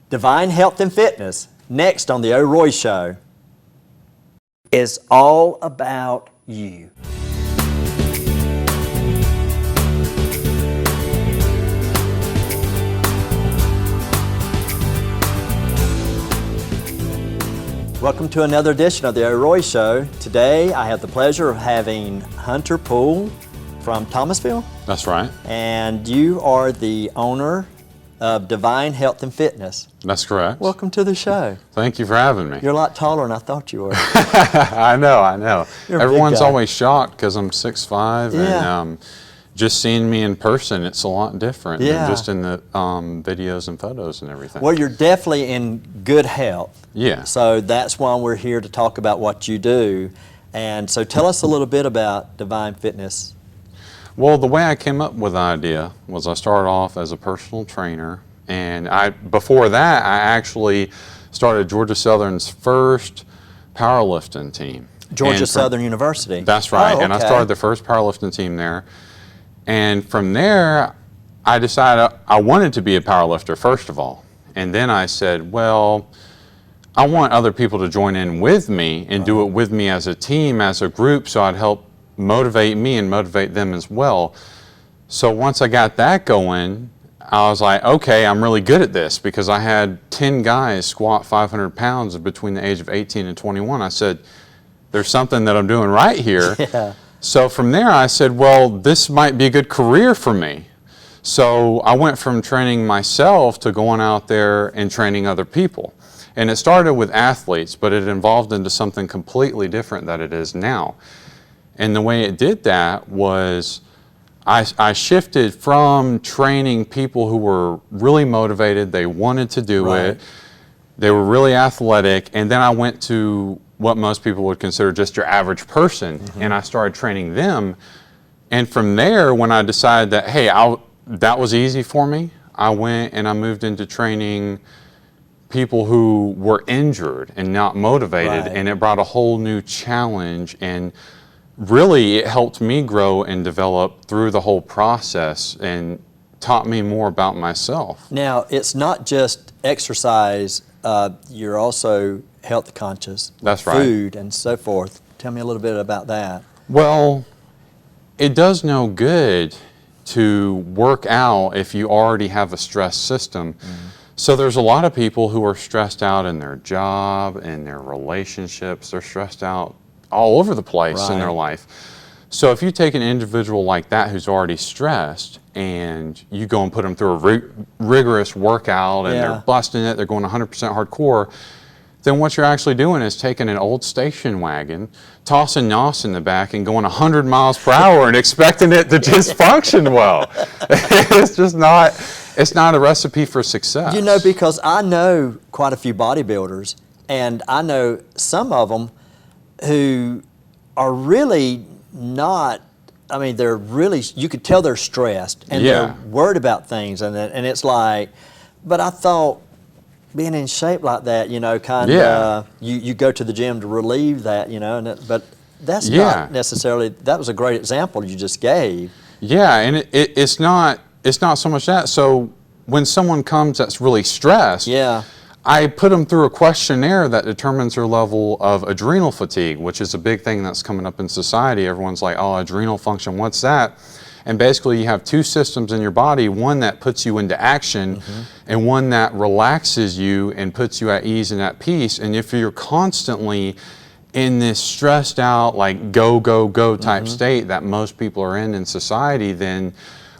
Divine Health and Fitness, next on The O'Roy Show, is all about you. Welcome to another edition of The O'Roy Show. Today I have the pleasure of having Hunter Poole from Thomasville. That's right. And you are the owner of Divine Health and Fitness. That's correct. Welcome to the show. Thank you for having me. You're a lot taller than I thought you were. I know. You're a Everyone's big guy. always shocked because I'm 6'5", Yeah. and just seeing me in person, it's a lot different Yeah. than just in the videos and photos and everything. Well, you're definitely in good health. Yeah. So that's why we're here to talk about what you do. And so tell us a little bit about Divine Fitness. Well, the way I came up with the idea was I started off as a personal trainer, and before that, I actually started Georgia Southern's first powerlifting team. Georgia Southern University. That's right, Oh, and I okay. started the first powerlifting team there. And from there, I decided I wanted to be a powerlifter, first of all. And then I said, well, I want other people to join in with me and do it with me as a team, as a group, so I'd help motivate me and motivate them as well. So once I got that going, I was like, okay, I'm really good at this, because I had 10 guys squat 500 pounds between the age of 18 and 21. I said, there's something that I'm doing right here. Yeah. So from there I said, well, this might be a good career for me. So I went from training myself to going out there and training other people. And it started with athletes, but it evolved into something completely different that it is now. And the way it did that was I shifted from training people who were really motivated, they wanted to do it, they were really athletic, and then I went to what most people would consider just your average person, and I started training them. And from there, when I decided that, hey, that was easy for me, I went and I moved into training people who were injured and not motivated, and it brought a whole new challenge, and really it helped me grow and develop through the whole process and taught me more about myself. Now, it's not just exercise, you're also health conscious. That's right. Food and so forth. Tell me a little bit about that. Well, it does no good to work out if you already have a stress system. So there's a lot of people who are stressed out in their job, in their relationships. They're stressed out all over the place in their life. So if you take an individual like that who's already stressed and you go and put them through a rigorous workout and they're busting it, they're going 100% hardcore, then what you're actually doing is taking an old station wagon, tossing NOS in the back and going 100 miles per hour and expecting it to just function well. It's just not, it's not a recipe for success. You know, because I know quite a few bodybuilders, and I know some of them who are really not, I mean, they're really, you could tell they're stressed and they're worried about things, and it's like, but I thought being in shape like that, you know, kind of, you go to the gym to relieve that, you know, but that's not necessarily, that was a great example you just gave. Yeah, and it's not so much that. So when someone comes that's really stressed, I put them through a questionnaire that determines their level of adrenal fatigue, which is a big thing that's coming up in society. Everyone's like, oh, adrenal function, what's that? And basically you have two systems in your body, one that puts you into action and one that relaxes you and puts you at ease and at peace. And if you're constantly in this stressed out, like go, go, go type state that most people are in society, then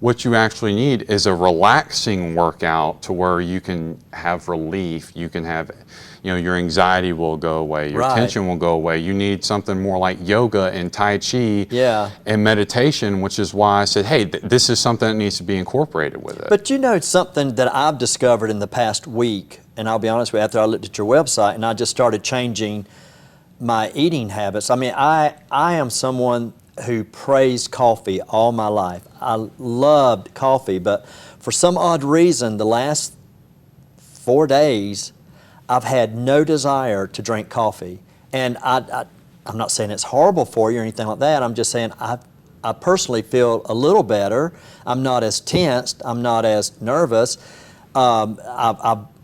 what you actually need is a relaxing workout to where you can have relief. You can have, you know, your anxiety will go away, your tension will go away. You need something more like yoga and Tai Chi and meditation, which is why I said, hey, this is something that needs to be incorporated with it. But you know, it's something that I've discovered in the past week, and I'll be honest with you, after I looked at your website and I just started changing my eating habits. I mean, I am someone who praised coffee all my life. I loved coffee, but for some odd reason, the last 4 days, I've had no desire to drink coffee. And I'm not saying it's horrible for you or anything like that. I'm just saying I personally feel a little better. I'm not as tensed. I'm not as nervous.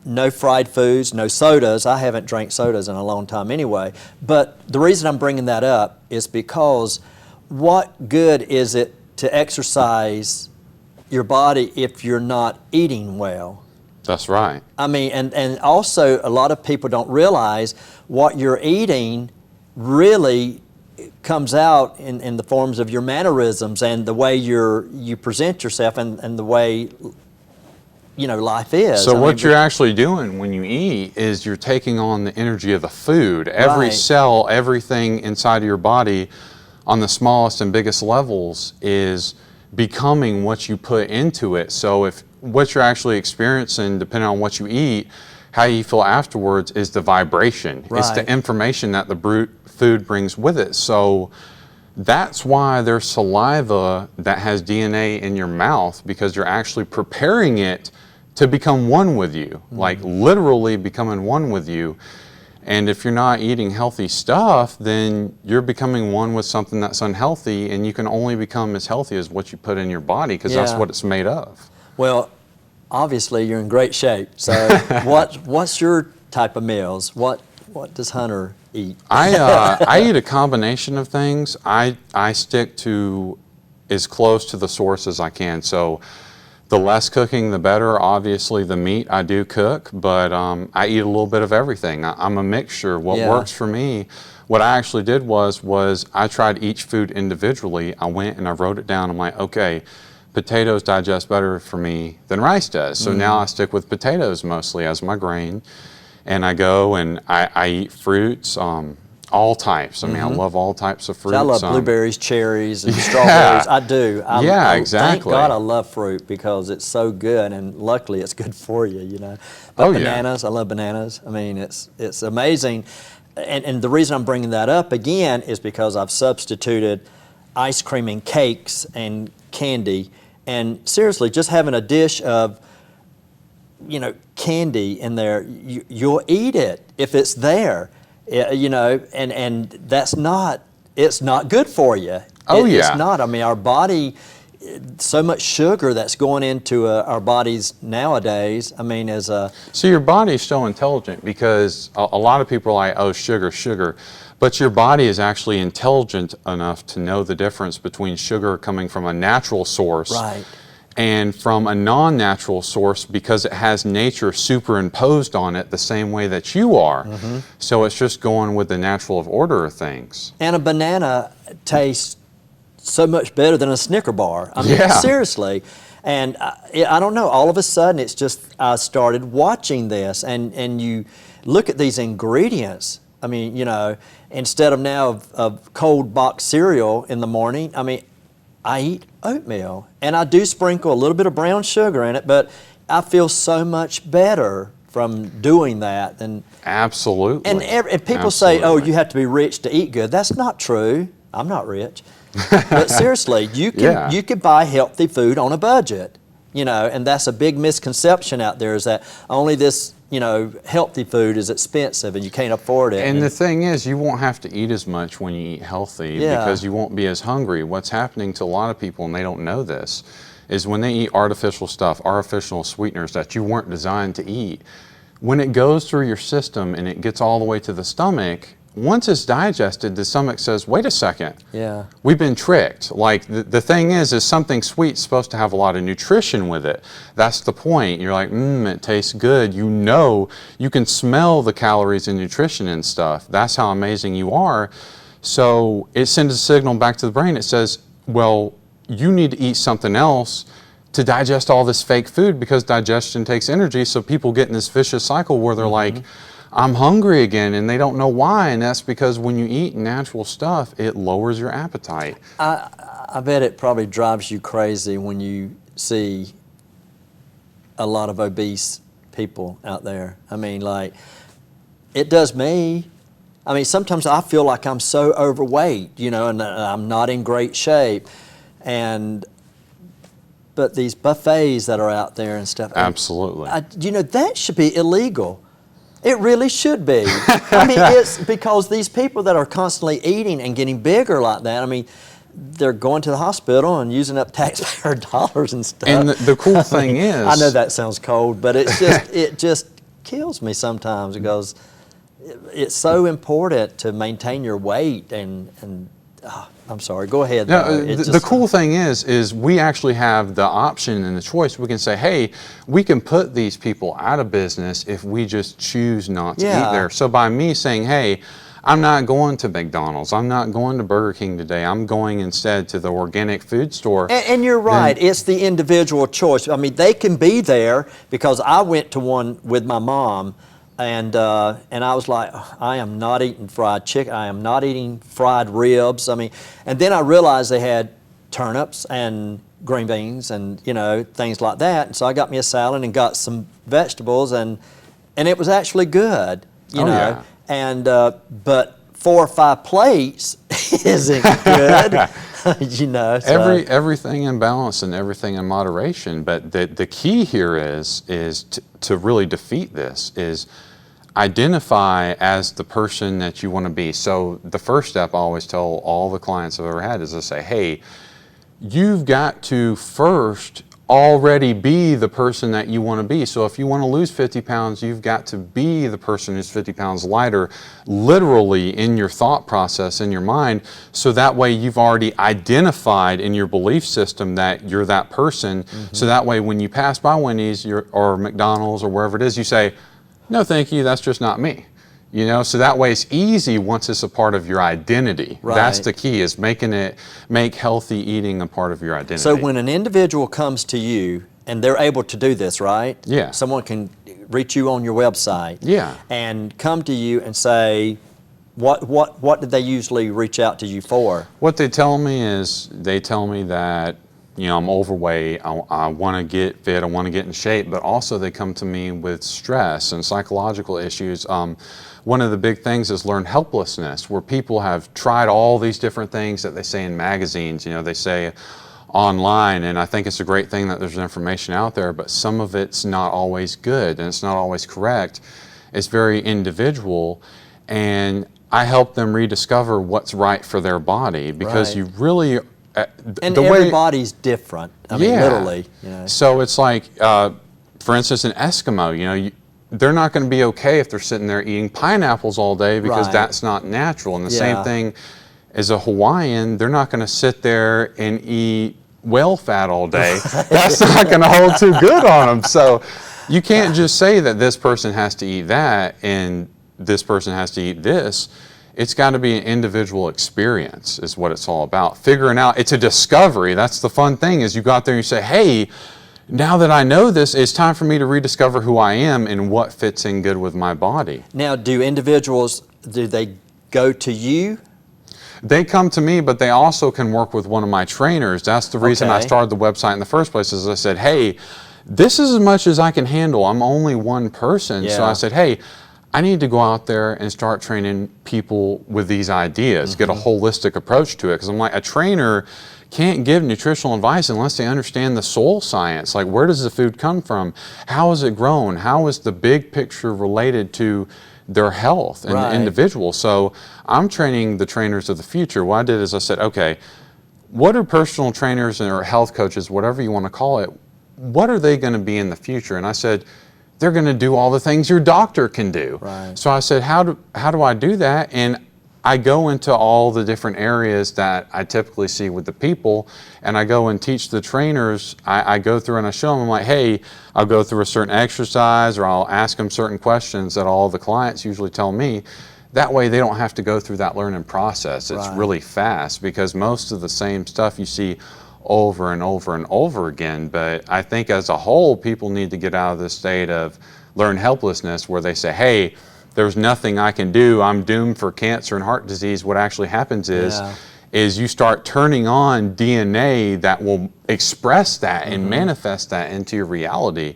no fried foods, no sodas. I haven't drank sodas in a long time anyway. But the reason I'm bringing that up is because what good is it to exercise your body if you're not eating well? That's right. I mean, and also a lot of people don't realize what you're eating really comes out in the forms of your mannerisms and the way you present yourself and the way life is. So what you're actually doing when you eat is you're taking on the energy of the food. Every Right. cell, everything inside of your body on the smallest and biggest levels is becoming what you put into it. So if what you're actually experiencing, depending on what you eat, how you feel afterwards is the vibration. It's the Right. information that the food brings with it. So that's why there's saliva that has DNA in your mouth, because you're actually preparing it to become one with you, like literally becoming one with you. And if you're not eating healthy stuff, then you're becoming one with something that's unhealthy, and you can only become as healthy as what you put in your body, because that's Yeah. what it's made of. Well, obviously you're in great shape. So what's your type of meals? What does Hunter eat? I eat a combination of things. I stick to as close to the source as I can. So the less cooking, the better. Obviously, the meat I do cook, but I eat a little bit of everything. I'm a mixture. What Yeah. works for me, what I actually did was I tried each food individually. I went and I wrote it down. I'm like, okay, potatoes digest better for me than rice does. So now I stick with potatoes mostly as my grain. And I go and I eat fruits, all types. I mean, I love all types of fruits. I love blueberries, cherries, and strawberries. I do. Yeah, Thank exactly. God I love fruit because it's so good, and luckily it's good for you. But Oh, yeah. bananas, I love bananas. I mean, it's amazing. And the reason I'm bringing that up again is because I've substituted ice cream and cakes and candy. And seriously, just having a dish of candy in there, you'll eat it if it's there, and that's it's not good for you. Oh, yeah. It's not. I mean, our body, so much sugar that's going into our bodies nowadays. I mean, So your body's so intelligent, because a lot of people are like, oh, sugar, sugar. But your body is actually intelligent enough to know the difference between sugar coming from a natural source Right. and from a non-natural source, because it has nature superimposed on it the same way that you are. So it's just going with the natural order of things. and a banana tastes so much better than a Snicker bar. I mean, Yeah. seriously. And I don't know, all of a sudden it's just, I started watching this, and you look at these ingredients. I mean, instead of now of cold box cereal in the morning, I mean, I eat oatmeal, and I do sprinkle a little bit of brown sugar in it, but I feel so much better from doing that than. Absolutely. And people say, oh, Absolutely. you have to be rich to eat good. That's not true. I'm not rich. But seriously, Yeah. you can buy healthy food on a budget, and that's a big misconception out there, is that only this, healthy food is expensive and you can't afford it. And the thing is, you won't have to eat as much when you eat healthy, Yeah. because you won't be as hungry. What's happening to a lot of people, and they don't know this, is when they eat artificial stuff, artificial sweeteners that you weren't designed to eat, when it goes through your system and it gets all the way to the stomach, once it's digested, the stomach says, wait a second. Yeah. We've been tricked. Like, the thing is something sweet's supposed to have a lot of nutrition with it. That's the point. You're like, it tastes good. You can smell the calories and nutrition and stuff. That's how amazing you are. So it sends a signal back to the brain. It says, well, you need to eat something else to digest all this fake food, because digestion takes energy. So people get in this vicious cycle where they're like, I'm hungry again, and they don't know why. And that's because when you eat natural stuff, it lowers your appetite. I bet it probably drives you crazy when you see a lot of obese people out there. I mean, like, it does me. I mean, sometimes I feel like I'm so overweight, and I'm not in great shape. But these buffets that are out there and stuff. Absolutely. That should be illegal. It really should be. I mean, it's because these people that are constantly eating and getting bigger like that, I mean, they're going to the hospital and using up taxpayer dollars and stuff. And the cool thing is, I know that sounds cold, but it's just, kills me sometimes because it's so important to maintain your weight and I'm sorry, go ahead. No, though. It the just- cool thing is we actually have the option and the choice. We can say, hey, we can put these people out of business if we just choose not to Yeah. eat there. So by me saying, hey, I'm not going to McDonald's, I'm not going to Burger King today, I'm going instead to the organic food store. And you're right, it's the individual choice. I mean, they can be there because I went to one with my mom and I was like, I am not eating fried chicken, I am not eating fried ribs. I mean, and then I realized they had turnips and green beans and, things like that. And so I got me a salad and got some vegetables and it was actually good, you Oh, know. yeah. And but 4 or 5 plates isn't good, So. Everything in balance and everything in moderation. But the key here is to really defeat this is identify as the person that you want to be. So the first step I always tell all the clients I've ever had is to say, hey, you've got to first already be the person that you want to be. So if you want to lose 50 pounds, you've got to be the person who's 50 pounds lighter, literally in your thought process, in your mind. So that way you've already identified in your belief system that you're that person. Mm-hmm. So that way when you pass by Wendy's or McDonald's or wherever it is, you say, no, thank you, that's just not me. So that way it's easy once it's a part of your identity. Right. That's the key, is make healthy eating a part of your identity. So when an individual comes to you, and they're able to do this, right? Yeah. Someone can reach you on your website. Yeah. And come to you and say, what did they usually reach out to you for? What they tell me is, they tell me that, I'm overweight, I want to get fit, I want to get in shape, but also they come to me with stress and psychological issues. One of the big things is learned helplessness, where people have tried all these different things that they say in magazines, they say online, and I think it's a great thing that there's information out there, but some of it's not always good and it's not always correct. It's very individual, and I help them rediscover what's right for their body, because Right. you really... And everybody's different. I mean, literally. So it's like, for instance, an Eskimo, they're not going to be okay if they're sitting there eating pineapples all day, because Right. that's not natural. And the Yeah. same thing as a Hawaiian, they're not going to sit there and eat whale fat all day. That's not going to hold too good on them. So you can't just say that this person has to eat that and this person has to eat this. It's got to be an individual experience is what it's all about. Figuring out, it's a discovery. That's the fun thing, is you go out there and you say, hey, now that I know this, it's time for me to rediscover who I am and what fits in good with my body. Now, do they go to you? They come to me, but they also can work with one of my trainers. That's the reason I Okay. started the website in the first place, is I said, hey, this is as much as I can handle. I'm only one person. So Yeah. I said, hey, I need to go out there and start training people with these ideas, get a holistic approach to it. Because I'm like, a trainer can't give nutritional advice unless they understand the soil science. Like, where does the food come from? How is it grown? How is the big picture related to their health and Right. the individual? So I'm training the trainers of the future. What I did is I said, okay, what are personal trainers or health coaches, whatever you want to call it, what are they going to be in the future? And I said, they're going to do all the things your doctor can do. Right. So I said, how do I do that? And I go into all the different areas that I typically see with the people, and I go and teach the trainers. I go through and I show them, I'm like, hey, I'll go through a certain exercise, or I'll ask them certain questions that all the clients usually tell me. That way they don't have to go through that learning process. It's Right. really fast, because most of the same stuff you see over and over and over again. But I think as a whole, people need to get out of this state of learned helplessness, where they say, hey, there's nothing I can do, I'm doomed for cancer and heart disease. What actually happens is you start turning on DNA that will express that and manifest that into your reality.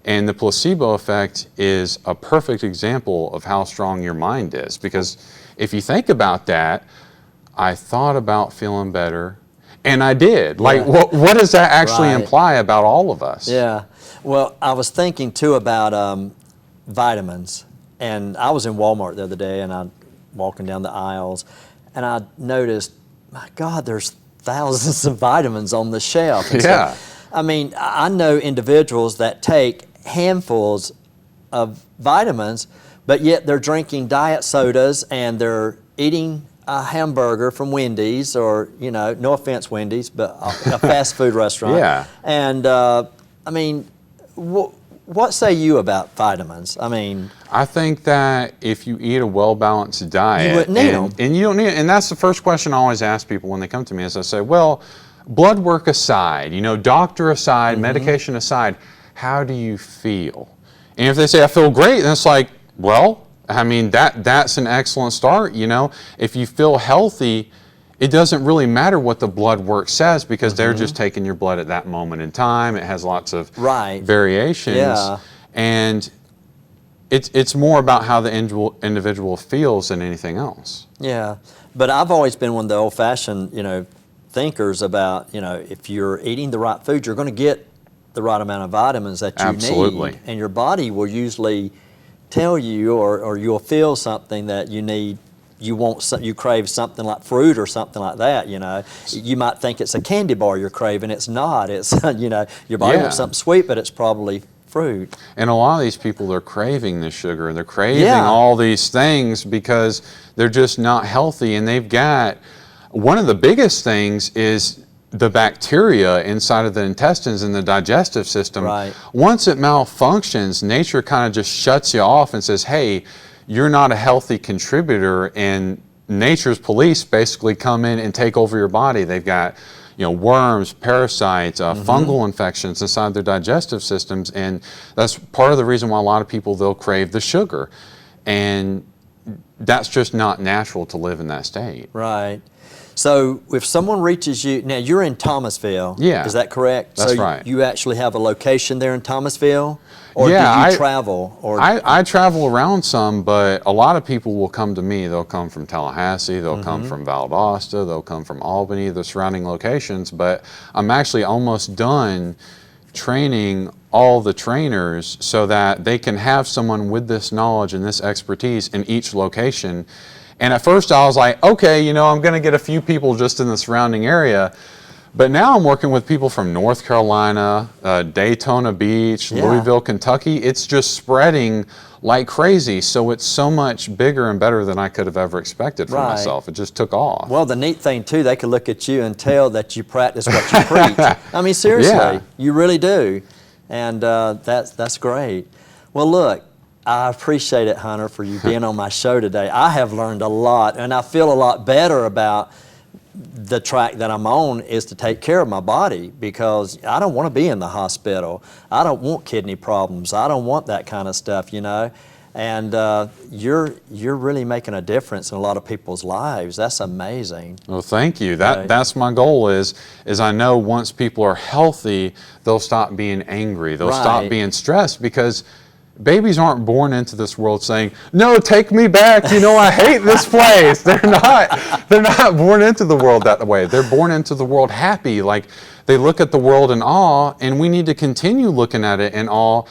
And the placebo effect is a perfect example of how strong your mind is. Because if you think about that, I thought about feeling better, and I did. Like, Yeah. what does that actually Right. imply about all of us? Yeah. Well, I was thinking too about vitamins. And I was in Walmart the other day, and I'm walking down the aisles, and I noticed, my God, there's thousands of vitamins on the shelf. And so, Yeah. I mean, I know individuals that take handfuls of vitamins, but yet they're drinking diet sodas and they're eating a hamburger from Wendy's, or, you know, no offense, Wendy's, but a fast food restaurant. Yeah. And I mean, what say you about vitamins? I mean, I think that if you eat a well-balanced diet, you wouldn't need them. And you don't need it, and that's the first question I always ask people when they come to me is I say, well, blood work aside, you know, doctor aside, medication aside, how do you feel? And if they say, I feel great, then it's like, well, I mean, that's an excellent start, you know. If you feel healthy, it doesn't really matter what the blood work says because they're just taking your blood at that moment in time. It has lots of variations. Yeah. And it's more about how the individual feels than anything else. Yeah, but I've always been one of the old-fashioned, you know, thinkers about, you know, if you're eating the right food, you're going to get the right amount of vitamins that you need, and your body will usually tell you, or you'll feel something that you need. You crave something like fruit or something like that, you know. You might think it's a candy bar you're craving. It's not. It's, you know, your body wants something sweet, but it's probably fruit. And a lot of these people, they're craving the sugar. They're craving all these things because they're just not healthy. And they've got, one of the biggest things is the bacteria inside of the intestines and the digestive system. Right. Once it malfunctions, nature kind of just shuts you off and says, hey, you're not a healthy contributor, and nature's police basically come in and take over your body. They've got, you know, worms, parasites, fungal infections inside their digestive systems, and that's part of the reason why a lot of people, they'll crave the sugar, and that's just not natural to live in that state. Right. So if someone reaches you, now you're in Thomasville, Yeah. is that correct? That's so right. You actually have a location there in Thomasville? Or Yeah, do you travel? Or I travel around some, but a lot of people will come to me. They'll come from Tallahassee, they'll come from Valdosta, they'll come from Albany, the surrounding locations, but I'm actually almost done training all the trainers so that they can have someone with this knowledge and this expertise in each location. And at first I was like, okay, you know, I'm going to get a few people just in the surrounding area. But now I'm working with people from North Carolina, Daytona Beach, Louisville, Kentucky. It's just spreading like crazy. So it's so much bigger and better than I could have ever expected for myself. It just took off. Well, the neat thing, too, they could look at you and tell that you practice what you preach. I mean, seriously, you really do. And that's great. Well, look, I appreciate it, Hunter, for you being on my show today. I have learned a lot, and I feel a lot better about the track that I'm on is to take care of my body, because I don't want to be in the hospital. I don't want kidney problems. I don't want that kind of stuff, you know. And you're really making a difference in a lot of people's lives. That's amazing. Well, thank you. That's my goal is I know once people are healthy, they'll stop being angry. They'll stop being stressed, because babies aren't born into this world saying, no, take me back, you know, I hate this place. They're not born into the world that way. They're born into the world happy. Like, they look at the world in awe, and we need to continue looking at it in awe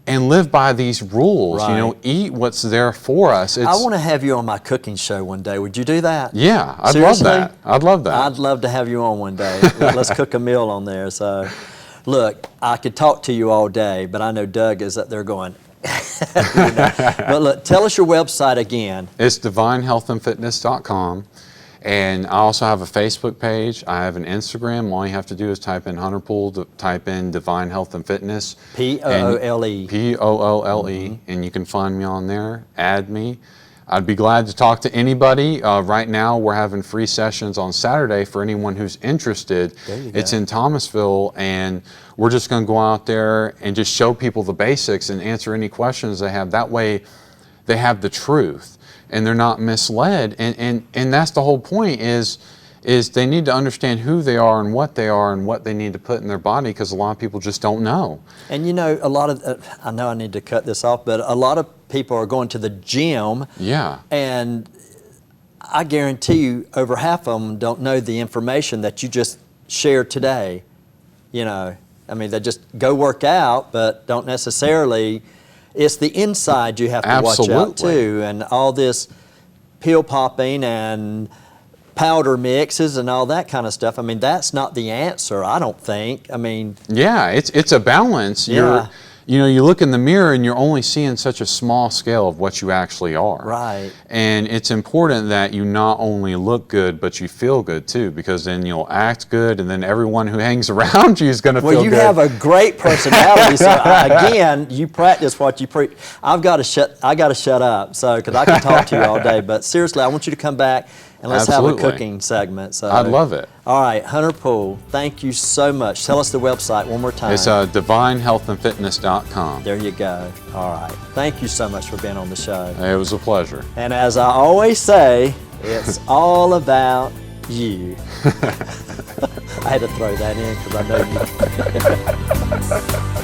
and live by these rules. You know, eat what's there for us. I want to have you on my cooking show one day. Would you do that? Yeah, I'd Seriously? love that. I'd love that. I'd love to have you on one day. Let's cook a meal on there. So, look, I could talk to you all day, but I know Doug is up there going, you know. But look, tell us your website again. It's divinehealthandfitness.com. And I also have a Facebook page. I have an Instagram. All you have to do is type in Hunter Poole, type in Divine Health and Fitness. Poole. Poole, and you can find me on there. Add me. I'd be glad to talk to anybody. Right now, we're having free sessions on Saturday for anyone who's interested. It's in Thomasville, and we're just going to go out there and just show people the basics and answer any questions they have. That way, they have the truth and they're not misled. And that's the whole point is they need to understand who they are and what they need to put in their body, because a lot of people just don't know. And you know, a lot of, I know I need to cut this off, but a lot of people are going to the gym. Yeah. And I guarantee you over half of them don't know the information that you just shared today. You know, I mean, they just go work out, but don't necessarily, it's the inside you have to watch out too. And all this pill popping and powder mixes and all that kind of stuff. I mean, that's not the answer, I don't think. I mean, yeah, it's a balance. Yeah. you know, you look in the mirror and you're only seeing such a small scale of what you actually are. Right. And it's important that you not only look good, but you feel good too, because then you'll act good, and then everyone who hangs around you is going to feel Well, good. you have a great personality. So again, you practice what you preach. I got to shut up, so because I can talk to you all day. But seriously, I want you to come back and let's Absolutely. have a cooking segment. So I'd love it. All right, Hunter Poole, thank you so much. Tell us the website one more time. It's divinehealthandfitness.com. There you go. All right. Thank you so much for being on the show. It was a pleasure. And as I always say, it's all about you. I had to throw that in because I know you.